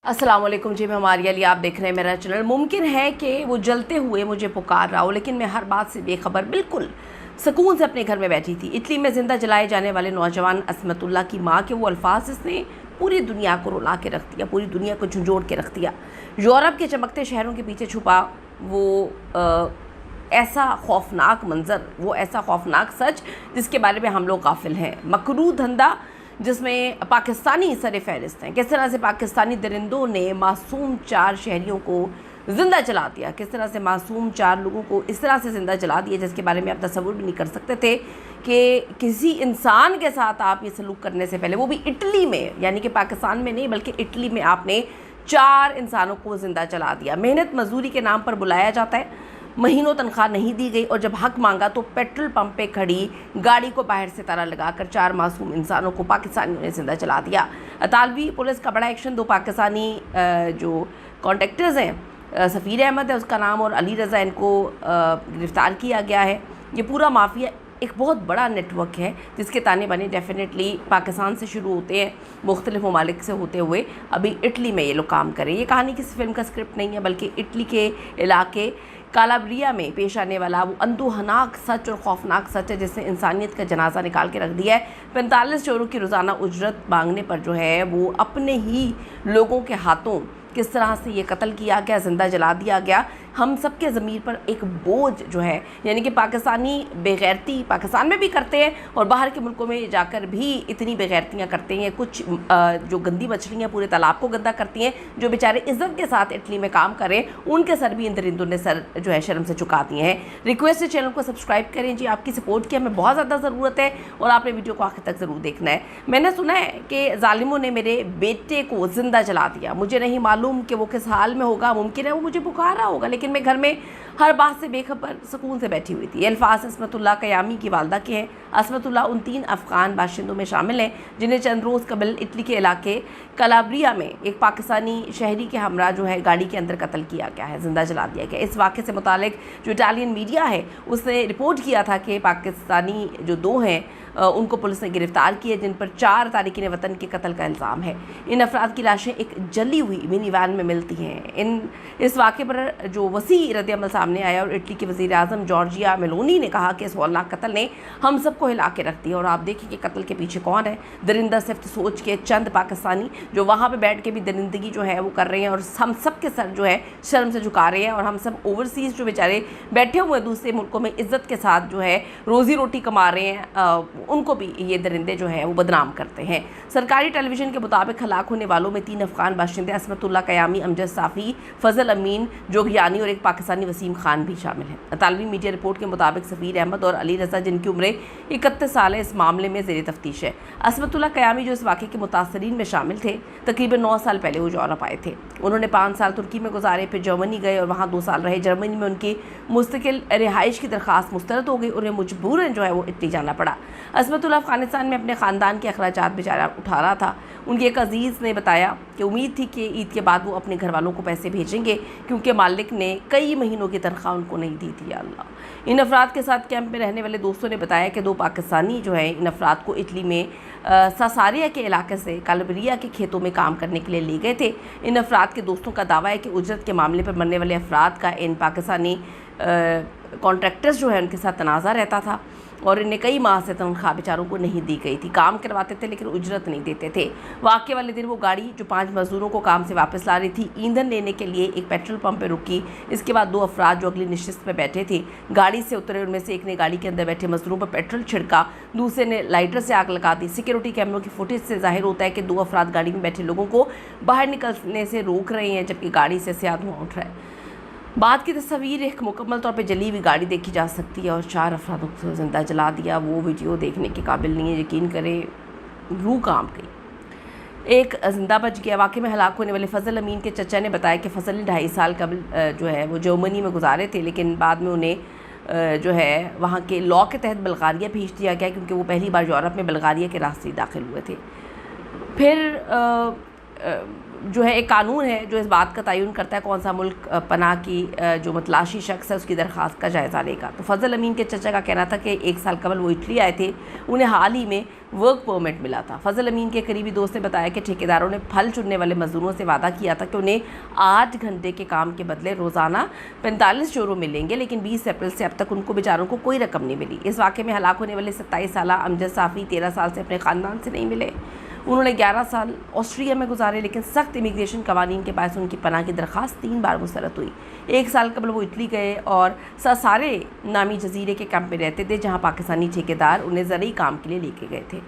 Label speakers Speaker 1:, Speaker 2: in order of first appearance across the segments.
Speaker 1: अस्सलाम वालेकुम जी, मैं मारिया अली, आप देख रहे हैं मेरा चैनल। मुमकिन है कि वो जलते हुए मुझे पुकार रहा हो, लेकिन मैं हर बात से बेखबर बिल्कुल सुकून से अपने घर में बैठी थी। इटली में ज़िंदा जलाए जाने वाले नौजवान असमतुल्लाह की माँ के वो अल्फाज जिसने पूरी दुनिया को रुला के रख दिया, पूरी दुनिया को झंझोड़ के रख दिया। यूरोप के चमकते शहरों के पीछे छुपा वो ऐसा खौफनाक मंज़र, वो ऐसा खौफनाक सच जिसके बारे में हम लोग गाफिल हैं। मकरू धंधा जिसमें पाकिस्तानी सर फहरिस्त हैं। किस तरह से पाकिस्तानी दरिंदों ने मासूम 4 शहरियों को ज़िंदा जला दिया, किस तरह से मासूम 4 लोगों को इस तरह से ज़िंदा जला दिया जिसके बारे में आप तसव्वुर भी नहीं कर सकते थे कि किसी इंसान के साथ आप ये सलूक करने से पहले, वो भी इटली में, यानी कि पाकिस्तान में नहीं बल्कि इटली में आपने 4 इंसानों को ज़िंदा जला दिया। मेहनत मजदूरी के नाम पर बुलाया जाता है, महीनों तनख्वाह नहीं दी गई और जब हक मांगा तो पेट्रोल पंप पे खड़ी गाड़ी को बाहर से ताला लगाकर 4 मासूम इंसानों को पाकिस्तानियों ने ज़िंदा जला दिया। अतालवी पुलिस का बड़ा एक्शन। 2 पाकिस्तानी जो कॉन्ट्रैक्टर्स हैं, सफ़ीर अहमद है उसका नाम, और अली रज़ा, इनको गिरफ़्तार किया गया है। ये पूरा माफिया एक बहुत बड़ा नेटवर्क है जिसके ताने बाने डेफिनेटली पाकिस्तान से शुरू होते हैं, मुख्तलिफ़ ममालिक से होते हुए अभी इटली में ये लोग काम करें। ये कहानी किसी फिल्म का स्क्रिप्ट नहीं है, बल्कि इटली के इलाके कालाब्रिया में पेश आने वाला वो अंदोहनाक सच और खौफनाक सच है जिसने इंसानियत का जनाजा निकाल के रख दिया है। 45 चोरों की रोज़ाना उजरत मांगने पर जो है वो अपने ही लोगों के हाथों किस तरह से ये कत्ल किया गया, ज़िंदा जला दिया गया। हम सब के ज़मीर पर एक बोझ जो है, यानी कि पाकिस्तानी बेगैरती पाकिस्तान में भी करते हैं और बाहर के मुल्कों में जाकर भी इतनी बेगैरतियाँ करते हैं। कुछ जो गंदी मछलियाँ पूरे तालाब को गंदा करती हैं, जो बेचारे इज़्ज़त के साथ इटली में काम करें, उनके सर भी इन दरिंदों ने सर जो है शर्म से झुका दिए हैं। रिक्वेस्ट है चैनल को सब्सक्राइब करें जी, आपकी सपोर्ट की हमें बहुत ज़्यादा ज़रूरत है और आपने वीडियो को आखिर तक ज़रूर देखना है। मैंने सुना है कि ज़ालिमों ने मेरे बेटे को ज़िंदा जला दिया। मुझे नहीं मालूम कि वो किस हाल में होगा, मुमकिन है वो मुझे पुकार रहा होगा, लेकिन मैं घर में हर बात से बेखबर सुकून से बैठी हुई थी। ये अल्फाज असमतुल्लाह कयामी की वालदा के हैं। असमतुल्लाह उन 3 अफ़गान बाशिंदों में शामिल हैं जिन्हें चंद रोज़ कबल इटली के इलाके कलाब्रिया में एक पाकिस्तानी शहरी के हमरा जो है गाड़ी के अंदर कत्ल किया गया है, ज़िंदा जला दिया गया। इस वाक़े से मुतालिक जो इटालियन मीडिया है उसने रिपोर्ट किया था कि पाकिस्तानी जो 2 हैं उनको पुलिस ने गिरफ़्तार किया, जिन पर 4 तारिकीन वतन के कत्ल का इल्ज़ाम है। इन अफराद की लाशें एक जली हुई मिनी वैन में मिलती हैं। इस वाक़े पर जो वसी रद्द-ए-अमल सामने आया और इटली के वज़ीर आज़म जॉर्जिया मेलोनी ने कहा कि इस हौलनाक कत्ल ने हम सबको हिला के रख दिया। और आप देखिए कि कत्ल के पीछे कौन है। दरिंदा सिफ्त सोच के चंद पाकिस्तानी जो वहाँ पर बैठ के भी दरिंदगी जो है वो कर रहे हैं और हम सब के सर जो है शर्म से झुका रहे हैं। और हम सब ओवरसीज़ जो बेचारे बैठे हुए हैं दूसरे मुल्कों में इज़्ज़त के साथ जो है रोज़ी रोटी कमा रहे हैं, उनको भी ये दरिंदे जो हैं वो बदनाम करते हैं। सरकारी टेलीविज़न के मुताबिक हलाक होने वालों में 3 अफ़गान बाशिंदे असमतुल्लाह कयामी, अमजद साफ़ी, फ़ज़ल अमीन जोगियानी और एक पाकिस्तानी वसीम खान भी शामिल हैं। अतालवी मीडिया रिपोर्ट के मुताबिक सफ़ीर अहमद और अली रज़ा, जिनकी उम्रें 31 साल है, इस मामले में ज़ेर तफ्तीश है। असमतुल्लाह कयामी जो इस वाक़े के मुतासरीन में शामिल थे, तकरीबन 9 साल पहले वो यूरोप आए थे। उन्होंने 5 साल तुर्की में गुजारे, फिर जर्मनी गए और वहाँ 2 साल रहे। जर्मनी में उनकी मुस्तकिल रिहाइश की दरख्वास्त मुस्तरद हो गई, उन्हें मजबूरन जो है वो इटली जाना पड़ा। असमतुल्लाह अफ़गानिस्तान में अपने ख़ानदान के अखराजात बेचारा उठा रहा था। उनके एक अजीज़ ने बताया कि उम्मीद थी कि ईद के बाद वो अपने घर वालों को पैसे भेजेंगे क्योंकि मालिक ने कई महीनों की तनख्वाह उनको नहीं दी थी। अल्लाह। इन अफराद के साथ कैंप में रहने वाले दोस्तों ने बताया कि 2 पाकिस्तानी जो हैं इन अफराद को इटली में सासारिया के इलाके से कालबरिया के खेतों में काम करने के लिए ले गए थे। इन अफराद के दोस्तों का दावा है कि उजरत के मामले पर मरने वाले अफराद का इन पाकिस्तानी कॉन्ट्रैक्टर्स जो है उनके साथ तनाज़ा रहता था और इन्हें कई माह से तनख्वाह बेचारों को नहीं दी गई थी। काम करवाते थे लेकिन उजरत नहीं देते थे। वाक़े वाले दिन वो गाड़ी जो 5 मज़दूरों को काम से वापस ला रही थी, ईंधन लेने के लिए एक पेट्रोल पंप पे रुकी। इसके बाद 2 अफराद जो अगली नशिस्त पे बैठे थे गाड़ी से उतरे। उनमें से एक ने गाड़ी के अंदर बैठे मज़दूरों पर पेट्रोल छिड़का, दूसरे ने लाइटर से आग लगा दी। सिक्योरिटी कैमरों की फुटेज से ज़ाहिर होता है कि 2 अफराद गाड़ी में बैठे लोगों को बाहर निकलने से रोक रहे हैं जबकि गाड़ी से स्याह धुआं उठ रहा है। बाद की तस्वीर एक मुकम्मल तौर पे जली हुई गाड़ी देखी जा सकती है और 4 अफरादों को ज़िंदा जला दिया। वो वीडियो देखने के काबिल नहीं है, यकीन करें रूह कांप गई। एक ज़िंदा बच गया। वाक़ई में हलाक होने वाले फ़ज़ल अमीन के चचा ने बताया कि फ़ज़ल ने 2.5 साल कबल जो है वो जर्मनी में गुजारे थे, लेकिन बाद में उन्हें जो है वहाँ के लॉ के तहत बल्गारिया भेज दिया गया क्योंकि वो पहली बार यूरोप में बल्गारिया के रास्ते दाखिल हुए थे। फिर جو ہے ایک قانون ہے جو اس بات کا تعین کرتا ہے کون سا ملک پناہ کی جو متلاشی شخص ہے اس کی درخواست کا جائزہ لے گا۔ تو فضل امین کے چچا کا کہنا تھا کہ 1 سال قبل وہ اٹلی آئے تھے، انہیں حال ہی میں ورک پرمٹ ملا تھا۔ فضل امین کے قریبی دوست نے بتایا کہ ٹھیکیداروں نے پھل چننے والے مزدوروں سے وعدہ کیا تھا کہ انہیں 8 گھنٹے کے کام کے بدلے روزانہ 45 یورو ملیں گے، لیکن 20 اپریل سے اب تک ان کو بیچاروں کو کوئی رقم نہیں ملی۔ اس واقعے میں ہلاک ہونے والے 27 سالہ امجد صافی 13 سال سے اپنے خاندان سے نہیں ملے۔ انہوں نے 11 سال آسٹریا میں گزارے، لیکن سخت امیگریشن قوانین کے باعث ان کی پناہ کی درخواست 3 بار مسترد ہوئی۔ 1 سال قبل وہ اٹلی گئے اور ساسارے نامی جزیرے کے کیمپ میں رہتے تھے، جہاں پاکستانی ٹھیکیدار انہیں زرعی کام کے لیے لے کے گئے تھے۔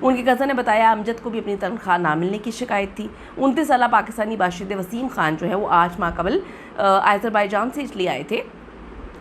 Speaker 1: ان کے کزن نے بتایا امجد کو بھی اپنی تنخواہ نہ ملنے کی شکایت تھی۔ 29 سالہ پاکستانی باشندے وسیم خان جو ہے وہ 8 ماہ قبل آذربائیجان سے اٹلی آئے تھے۔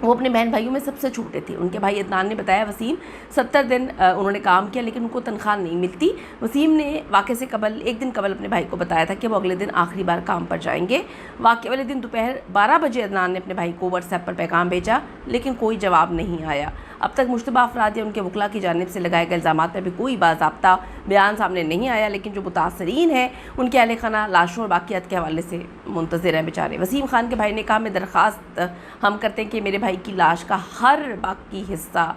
Speaker 1: وہ اپنے بہن بھائیوں میں سب سے چھوٹے تھے۔ ان کے بھائی عدنان نے بتایا وسیم 70 دن انہوں نے کام کیا لیکن ان کو تنخواہ نہیں ملتی۔ وسیم نے واقعے سے قبل 1 دن قبل اپنے بھائی کو بتایا تھا کہ وہ اگلے دن آخری بار کام پر جائیں گے۔ واقعے والے دن دوپہر 12 بجے عدنان نے اپنے بھائی کو واٹس ایپ پر پیغام بھیجا، لیکن کوئی جواب نہیں آیا۔ اب تک مشتبہ افراد یا ان کے وکلاء کی جانب سے لگائے گئے الزامات پر بھی کوئی باضابطہ بیان سامنے نہیں آیا، لیکن جو متاثرین ہیں ان کے اہل خانہ لاشوں اور باقیات کے حوالے سے منتظر ہیں بیچارے۔ وسیم خان کے بھائی نے کہا میں درخواست ہم کرتے ہیں کہ میرے بھائی کی لاش کا ہر باقی حصہ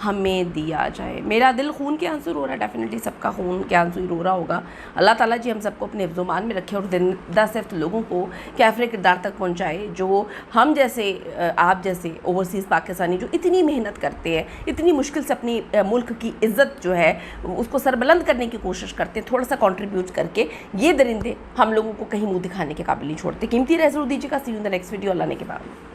Speaker 1: ہمیں دیا جائے۔ میرا دل خون کے آنسو رو رہا ہے، ڈیفینیٹلی سب کا خون کے آنسو ہی رو رہا ہوگا۔ اللہ تعالیٰ جی ہم سب کو اپنے حفظ و امان میں رکھے اور زندہ صرف لوگوں کو کیفر کردار تک پہنچائے جو ہم جیسے آپ جیسے اوورسیز پاکستانی جو اتنی محنت کرتے ہیں، اتنی مشکل سے اپنی ملک کی عزت جو ہے اس کو سربلند کرنے کی کوشش کرتے ہیں، تھوڑا سا کنٹریبیوٹ کر کے یہ درندے ہم لوگوں کو کہیں منہ دکھانے کے قابل نہیں چھوڑتے۔ قیمتی رہ ضرور دیجیے گا۔ See you in the next video. Allah نے کے بعد